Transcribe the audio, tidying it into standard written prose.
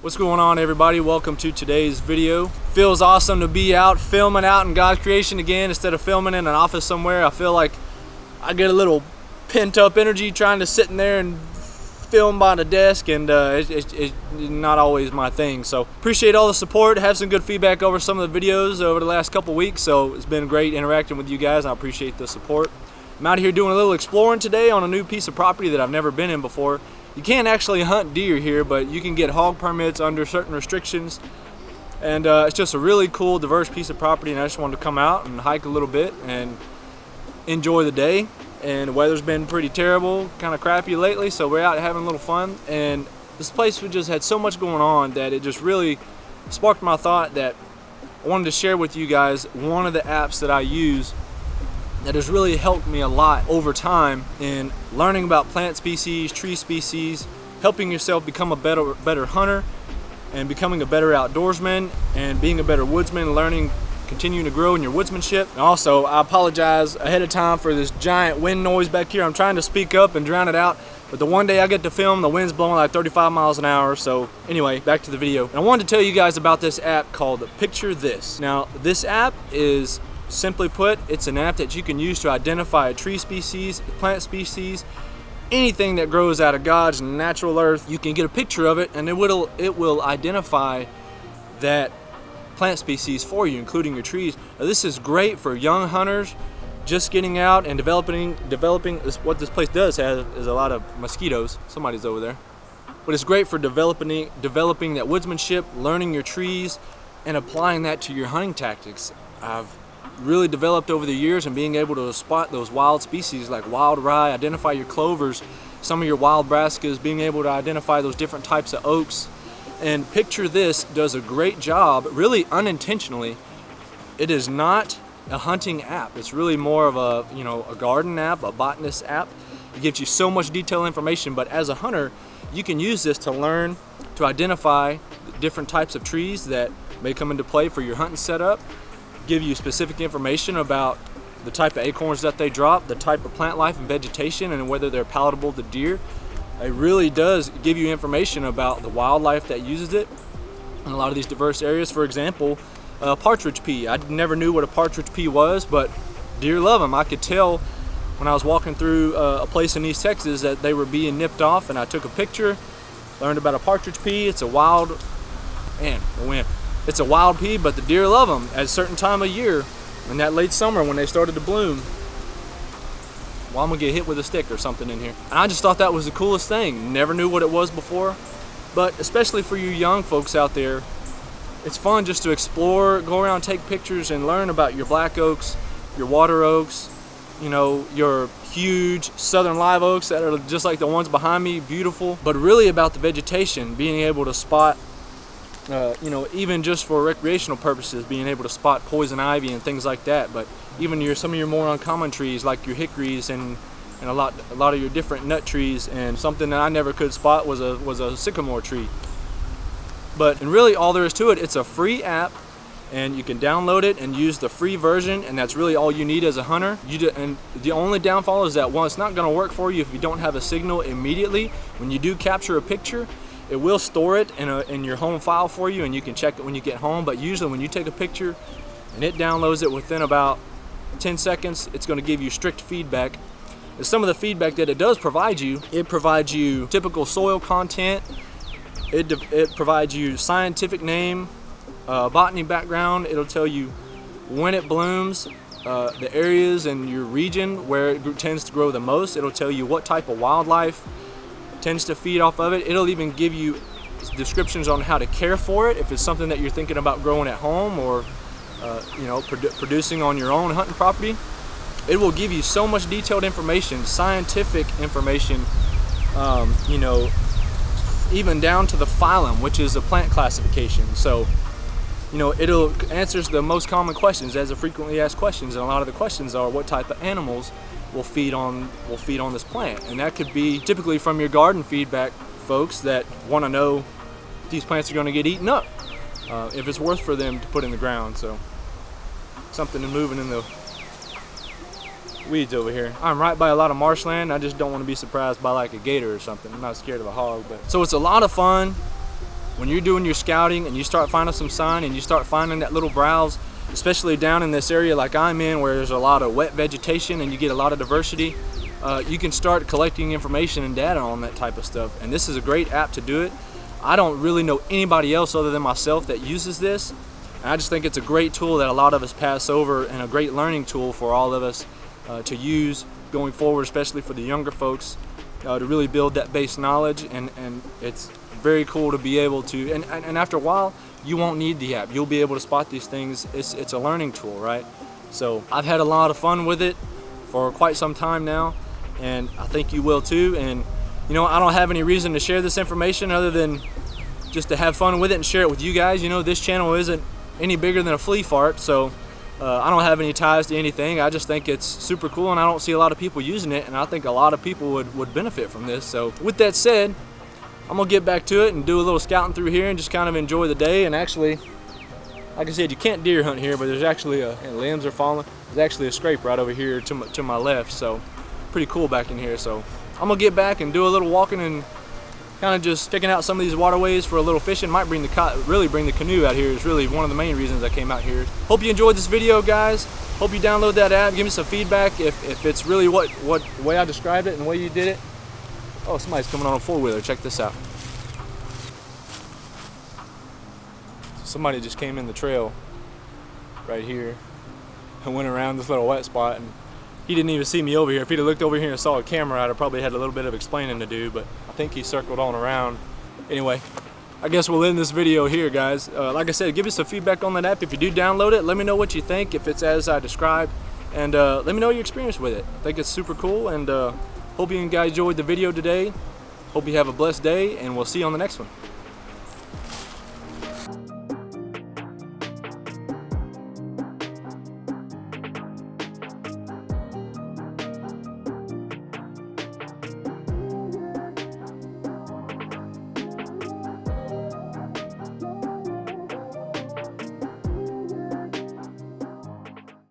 What's going on, everybody? Welcome to today's video. Feels awesome to be out filming out in God's creation again instead of filming in an office somewhere. I feel like I get a little pent up energy trying to sit in there and film by the desk, and it's not always my thing. So appreciate all the support. Have some good feedback over some of the videos over the last couple weeks, so it's been great interacting with you guys. I appreciate the support. I'm out here doing a little exploring today on a new piece of property that I've never been in before. You can't actually hunt deer here, but you can get hog permits under certain restrictions, and it's just a really cool, diverse piece of property, and I just wanted to come out and hike a little bit and enjoy the day. And the weather's been pretty terrible, kind of crappy lately, so we're out having a little fun. And this place, we just had so much going on that it just really sparked my thought that I wanted to share with you guys one of the apps that I use that has really helped me a lot over time in learning about plant species, tree species, helping yourself become a better hunter, and becoming a better outdoorsman, and being a better woodsman, continuing to grow in your woodsmanship. And also, I apologize ahead of time for this giant wind noise back here. I'm trying to speak up and drown it out, but the one day I get to film, the wind's blowing like 35 miles an hour. So anyway, back to the video. And I wanted to tell you guys about this app called Picture This. Now, this app is, simply put, it's an app that you can use to identify a tree species, a plant species, anything that grows out of God's natural earth. You can get a picture of it, and it will identify that plant species for you, including your trees. Now, this is great for young hunters just getting out and developing. What this place does have is a lot of mosquitoes. Somebody's over there. But it's great for developing that woodsmanship, learning your trees, and applying that to your hunting tactics. I've really developed over the years and being able to spot those wild species like wild rye, identify your clovers, some of your wild brassicas, being able to identify those different types of oaks. And Picture This does a great job, really unintentionally. It is not a hunting app. It's really more of a garden app, a botanist app. It gives you so much detailed information, but as a hunter, you can use this to learn to identify different types of trees that may come into play for your hunting setup, give you specific information about the type of acorns that they drop, the type of plant life and vegetation, and whether they're palatable to deer. It really does give you information about the wildlife that uses it in a lot of these diverse areas. For example, partridge pea. I never knew what a partridge pea was, but deer love them. I could tell when I was walking through a place in East Texas that they were being nipped off, and I took a picture, learned about a partridge pea. It's a wild, it's a wild pea, but the deer love them at a certain time of year, in that late summer when they started to bloom. Well, I'm gonna get hit with a stick or something in here. And I just thought that was the coolest thing. Never knew what it was before, but especially for you young folks out there, it's fun just to explore, go around, take pictures, and learn about your black oaks, your water oaks, your huge southern live oaks that are just like the ones behind me, beautiful, but really about the vegetation, being able to spot even just for recreational purposes, being able to spot poison ivy and things like that. But even some of your more uncommon trees like your hickories and a lot of your different nut trees. And something that I never could spot was a sycamore tree. And really all there is to it, it's a free app, and you can download it and use the free version, and that's really all you need as a hunter. And the only downfall is that, one, it's not going to work for you if you don't have a signal immediately. When you do capture a picture, it will store it in your home file for you, and you can check it when you get home. But usually when you take a picture and it downloads it within about 10 seconds, it's going to give you strict feedback. And some of the feedback that it does provide you, it provides you typical soil content, it provides you scientific name, botany background. It'll tell you when it blooms, the areas in your region where it tends to grow the most. It'll tell you what type of wildlife tends to feed off of it. It'll even give you descriptions on how to care for it if it's something that you're thinking about growing at home or producing on your own hunting property. It will give you so much detailed information, scientific information, even down to the phylum, which is a plant classification. So it'll answers the most common questions as a frequently asked questions, and a lot of the questions are what type of animals will feed on this plant. And that could be typically from your garden feedback folks that want to know if these plants are going to get eaten up, if it's worth for them to put in the ground. So something moving in the weeds over here. I'm right by a lot of marshland. I just don't want to be surprised by like a gator or something. I'm not scared of a hog, but so it's a lot of fun. when you're doing your scouting and you start finding some sign and you start finding that little browse, especially down in this area like I'm in where there's a lot of wet vegetation and you get a lot of diversity, you can start collecting information and data on that type of stuff. And this is a great app to do it. I don't really know anybody else other than myself that uses this. And I just think it's a great tool that a lot of us pass over, and a great learning tool for all of us to use going forward, especially for the younger folks, to really build that base knowledge. And it's very cool to be able to, and after a while, you won't need the app. You'll be able to spot these things. It's a learning tool, right? So I've had a lot of fun with it for quite some time now, and I think you will too. And you know, I don't have any reason to share this information other than just to have fun with it and share it with you guys. You know, this channel isn't any bigger than a flea fart, so I don't have any ties to anything. I just think it's super cool, and I don't see a lot of people using it, and I think a lot of people would benefit from this. So with that said, I'm gonna get back to it and do a little scouting through here and just kind of enjoy the day. And actually, like I said, you can't deer hunt here, but there's actually and limbs are falling. There's actually a scrape right over here to my left, so pretty cool back in here. So I'm gonna get back and do a little walking and kind of just checking out some of these waterways for a little fishing. Might really bring the canoe out here. Is really one of the main reasons I came out here. Hope you enjoyed this video, guys. Hope you download that app. Give me some feedback if it's really what way I described it and the way you did it. Oh, somebody's coming on a four-wheeler. Check this out. Somebody just came in the trail right here and went around this little wet spot, and he didn't even see me over here. If he'd have looked over here and saw a camera, I'd have probably had a little bit of explaining to do, but I think he circled on around. Anyway, I guess we'll end this video here, guys. Like I said, give us some feedback on that app. If you do download it, let me know what you think, if it's as I described, and let me know your experience with it. I think it's super cool, and hope you guys enjoyed the video today. Hope you have a blessed day, and we'll see you on the next one.